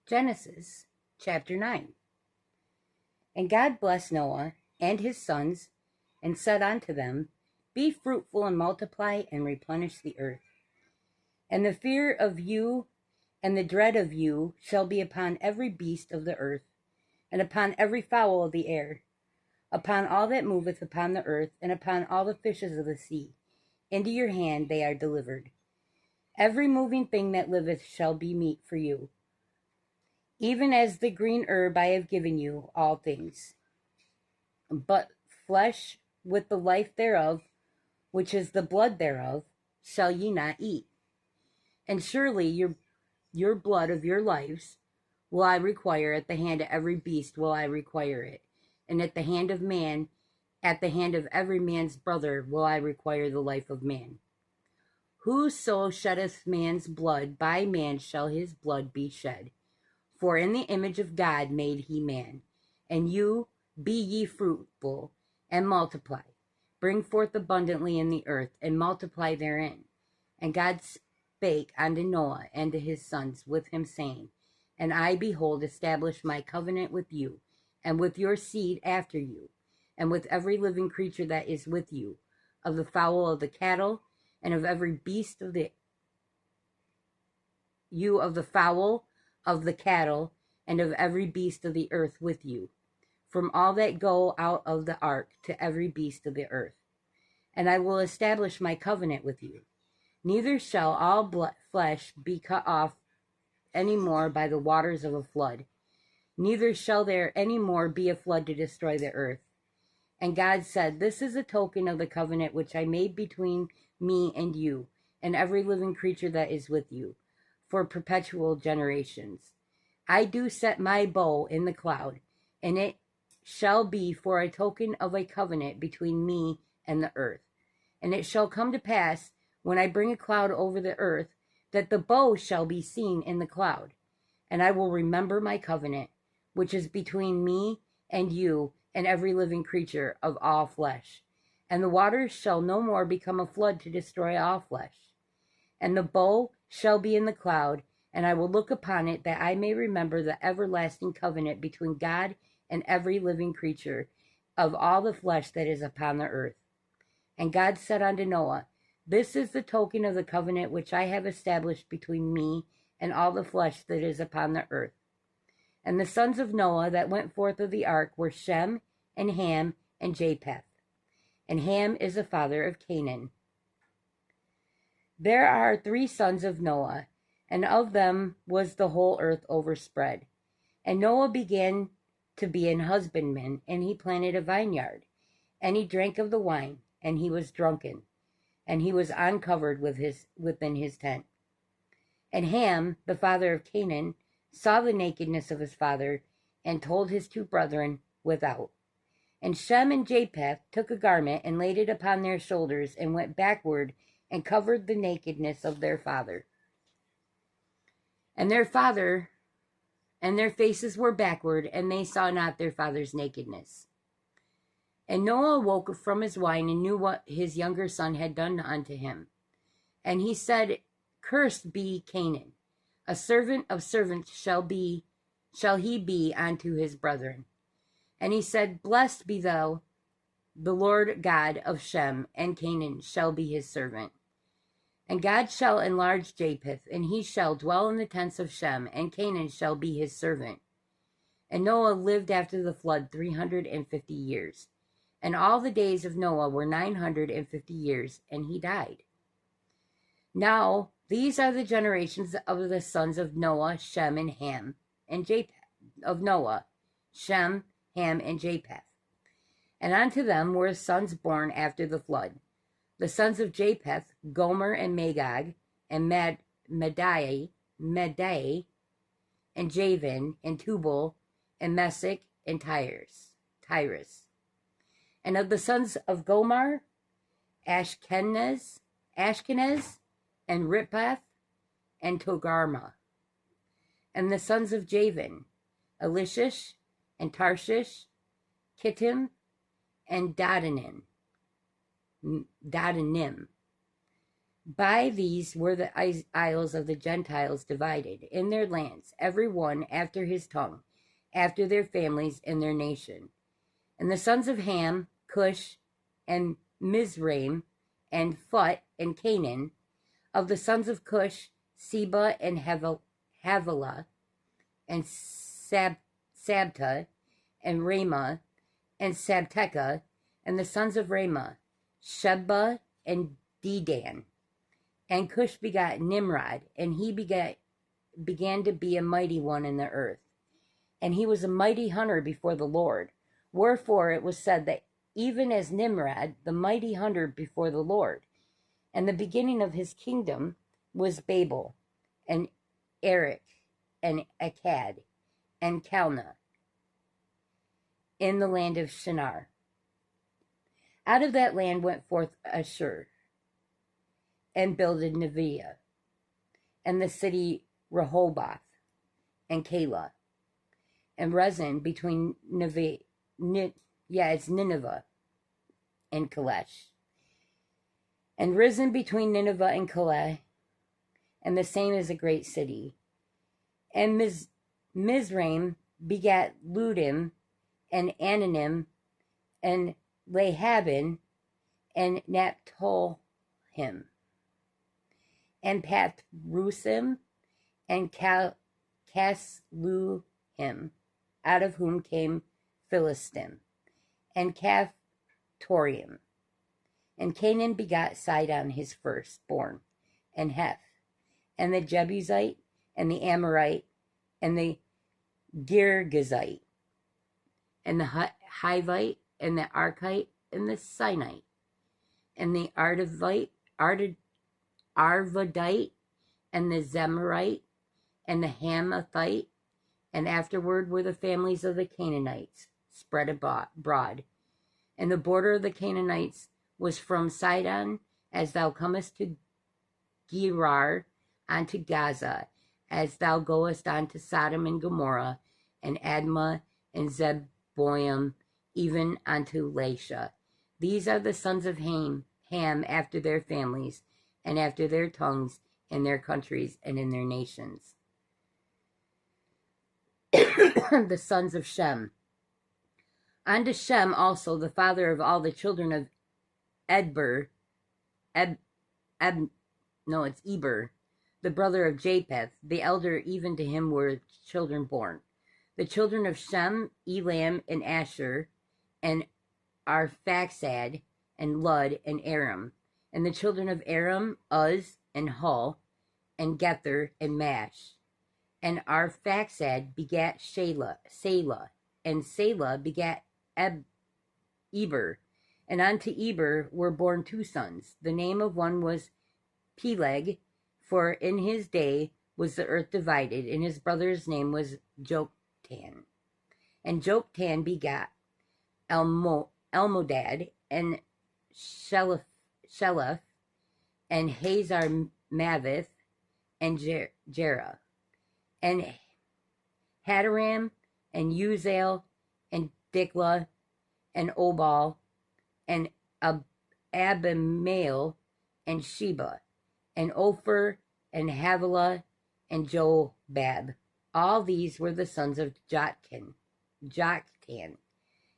Genesis chapter 9. And God blessed Noah and his sons, and said unto them, Be fruitful and multiply, and replenish the earth. And the fear of you and the dread of you shall be upon every beast of the earth, and upon every fowl of the air, upon all that moveth upon the earth, and upon all the fishes of the sea. Into your hand they are delivered. Every moving thing that liveth shall be meat for you. Even as the green herb I have given you all things. But flesh with the life thereof, which is the blood thereof, shall ye not eat. And surely your blood of your lives will I require. At the hand of every beast will I require it. And at the hand of man, at the hand of every man's brother will I require the life of man. Whoso sheddeth man's blood, by man shall his blood be shed. For in the image of God made he man. And you, be ye fruitful, and multiply. Bring forth abundantly in the earth, and multiply therein. And God spake unto Noah and to his sons with him, saying, And I, behold, establish my covenant with you, and with your seed after you, and with every living creature that is with you, of the fowl of the cattle, and of every beast of the fowl of the cattle, and of every beast of the earth with you, from all that go out of the ark to every beast of the earth. And I will establish my covenant with you. Neither shall all flesh be cut off any more by the waters of a flood. Neither shall there any more be a flood to destroy the earth. And God said, This is a token of the covenant which I made between me and you, and every living creature that is with you, for perpetual generations. I do set my bow in the cloud, and it shall be for a token of a covenant between me and the earth. And it shall come to pass, when I bring a cloud over the earth, that the bow shall be seen in the cloud. And I will remember my covenant, which is between me and you and every living creature of all flesh. And the waters shall no more become a flood to destroy all flesh. And the bow shall be in the cloud, and I will look upon it, that I may remember the everlasting covenant between God and every living creature of all the flesh that is upon the earth. And God said unto Noah, This is the token of the covenant which I have established between me and all the flesh that is upon the earth. And the sons of Noah that went forth of the ark were Shem, and Ham, and Japheth. And Ham is the father of Canaan. There are 3 sons of Noah, and of them was the whole earth overspread. And Noah began to be an husbandman, and he planted a vineyard. And he drank of the wine, and he was drunken, and he was uncovered within his tent. And Ham, the father of Canaan, saw the nakedness of his father, and told his 2 brethren without. And Shem and Japheth took a garment, and laid it upon their shoulders, and went backward, and covered the nakedness of their father. And their faces were backward, and they saw not their father's nakedness. And Noah awoke from his wine, and knew what his younger son had done unto him. And he said, Cursed be Canaan, a servant of servants shall he be unto his brethren. And he said, Blessed be thou, the Lord God of Shem, and Canaan shall be his servant. And God shall enlarge Japheth, and he shall dwell in the tents of Shem, and Canaan shall be his servant. And Noah lived after the flood 350 years. And all the days of Noah were 950 years, and he died. Now these are the generations of the sons of Noah, Shem, and Ham, and Japheth, of Noah, Shem, Ham, and Japheth. And unto them were sons born after the flood. The sons of Japheth, Gomer and Magog, and Madai, and Javan, and Tubal, and Meshech, and Tyrus. And of the sons of Gomer, Ashkenaz, and Riphath, and Togarmah. And the sons of Javan, Elishish, and Tarshish, Kittim, and Dodanim. By these were the isles of the Gentiles divided in their lands, every one after his tongue, after their families and their nation. And the sons of Ham, Cush, and Mizraim, and Phut, and Canaan. Of the sons of Cush, Seba, and Havilah, and Sabta, and Ramah, and Sabteca. And the sons of Ramah, Sheba, and Dedan. And Cush begot Nimrod, and he began to be a mighty one in the earth. And he was a mighty hunter before the Lord. Wherefore it was said that even as Nimrod, the mighty hunter before the Lord. And the beginning of his kingdom was Babel, and Erech, and Akkad, and Calneh, in the land of Shinar. Out of that land went forth Ashur, and builded Neviah, and the city Rehoboth, and Calah, and Rezin between Nineveh and Kalesh, and Rezin between Nineveh and Calah, and the same is a great city. And Mizraim begat Ludim, and Ananim, and Lahabin, and Naphtolhim, and Pathrusim, and Casluhim, out of whom came Philistim, and Caphtorium. And Canaan begot Sidon his firstborn, and Heth, and the Jebusite, and the Amorite, and the Girgazite, and the Hivite, and the Archite, and the Sinite, and the Arvadite, and the Zemarite, and the Hamathite. And afterward were the families of the Canaanites spread abroad. And the border of the Canaanites was from Sidon, as thou comest to Gerar, unto Gaza, as thou goest unto Sodom and Gomorrah, and Admah, and Zeboim, even unto Lasha. These are the sons of Ham after their families, and after their tongues, in their countries, and in their nations. The sons of Shem. Unto Shem also, the father of all the children of Eber, the brother of Japheth, the elder, even to him were children born. The children of Shem, Elam, and Asher, and Arphaxad, and Lud, and Aram. And the children of Aram, Uz, and Hul, and Gether, and Mash. And Arphaxad begat Selah, and Selah begat Eber. And unto Eber were born two sons. The name of one was Peleg, for in his day was the earth divided, and his brother's name was Joktan. And Joktan begat Elmodad, and Sheleph, and Hazar Mavith, and Jerah, and Hadaram, and Uzael, and Diklah, and Obal, and Abimael, and Sheba, and Ophir, and Havilah, and Jobab. All these were the sons of Joktan,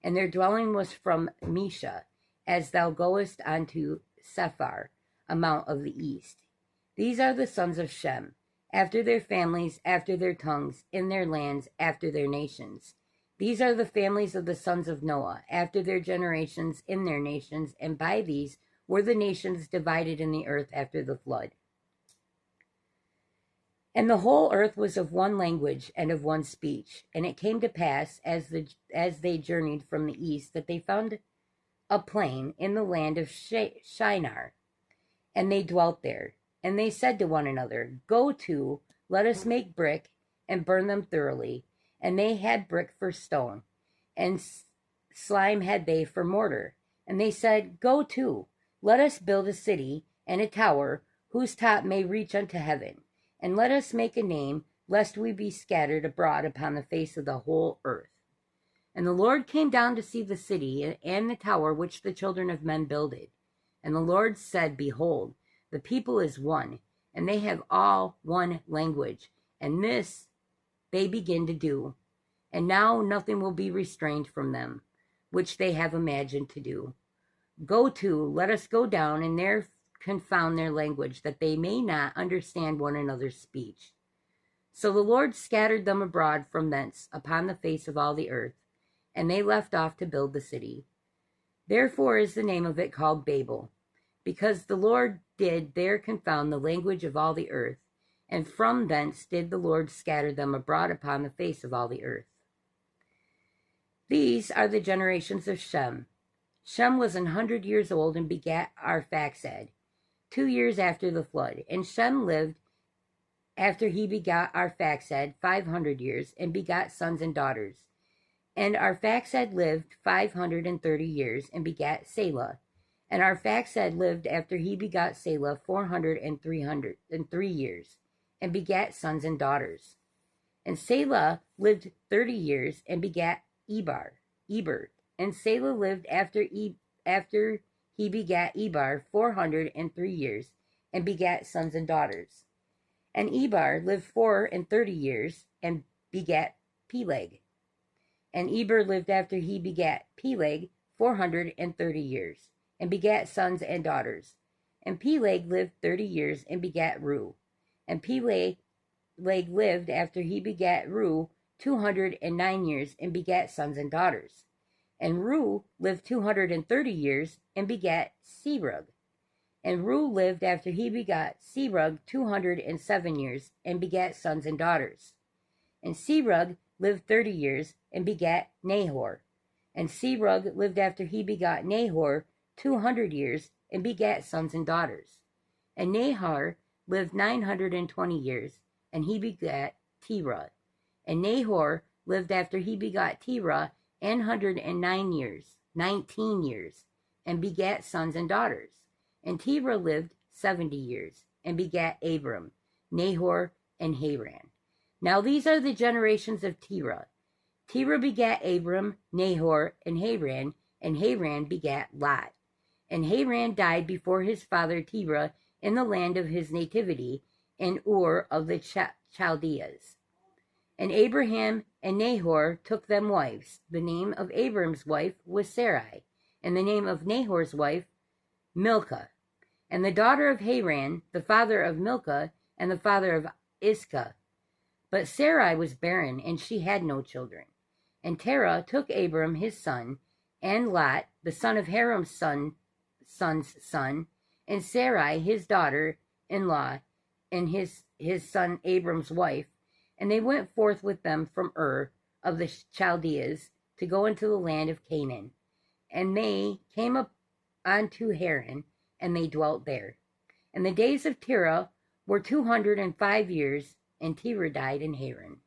and their dwelling was from Mesha, as thou goest unto Sephar, a mount of the east. These are the sons of Shem, after their families, after their tongues, in their lands, after their nations. These are the families of the sons of Noah, after their generations, in their nations, and by these were the nations divided in the earth after the flood. And the whole earth was of one language and of one speech. And it came to pass, as they journeyed from the east, that they found a plain in the land of Shinar, and they dwelt there. And they said to one another, Go to, let us make brick, and burn them thoroughly. And they had brick for stone, and slime had they for mortar. And they said, Go to, let us build a city and a tower, whose top may reach unto heaven. And let us make a name, lest we be scattered abroad upon the face of the whole earth. And the Lord came down to see the city and the tower which the children of men builded. And the Lord said, Behold, The people is one, and they have all one language, and this they begin to do. And now nothing will be restrained from them, which they have imagined to do. Go to, let us go down, and there confound their language, that they may not understand one another's speech. So the Lord scattered them abroad from thence upon the face of all the earth, and they left off to build the city. Therefore is the name of it called Babel, because the Lord did there confound the language of all the earth, and from thence did the Lord scatter them abroad upon the face of all the earth. These are the generations of Shem. Shem was 100 years old and begat Arphaxad, 2 years after the flood. And Shem lived after he begat Arphaxad 500 years, and begat sons and daughters. And Arphaxad lived 530 years, and begat Salah. And Arphaxad lived after he begat Salah 403 years, and begat sons and daughters. And Salah lived 30 years, and begat Eber. And Salah lived after he begat Eber 403 years, and begat sons and daughters. And Eber lived 34 years, and begat Peleg. And Eber lived after he begat Peleg 430 years, and begat sons and daughters. And Peleg lived 30 years, and begat Reu. And Peleg lived after he begat Reu 209 years, and begat sons and daughters. And Reu lived 230 years, and begat Serug. And Reu lived after he begat Serug 207 years, and begat sons and daughters. And Serug lived 30 years, and begat Nahor. And Serug lived after he begat Nahor 200 years, and begat sons and daughters. And Nahor lived 920 years, and he begat Terah. And Nahor lived after he begat Terah 119 years, and begat sons and daughters. And Terah lived 70 years, and begat Abram, Nahor, and Haran. Now these are the generations of Terah. Terah begat Abram, Nahor, and Haran begat Lot. And Haran died before his father Terah in the land of his nativity, in Ur of the Chaldeans. And Abraham and Nahor took them wives. The name of Abram's wife was Sarai, and the name of Nahor's wife Milcah. And the daughter of Haran, the father of Milcah, and the father of Iscah. But Sarai was barren, and she had no children. And Terah took Abram his son, and Lot, the son of Haran's son's son, and Sarai his daughter-in-law, and his son Abram's wife, and they went forth with them from Ur of the Chaldeans to go into the land of Canaan. And they came up unto Haran, and they dwelt there. And the days of Terah were 205 years, and Terah died in Haran.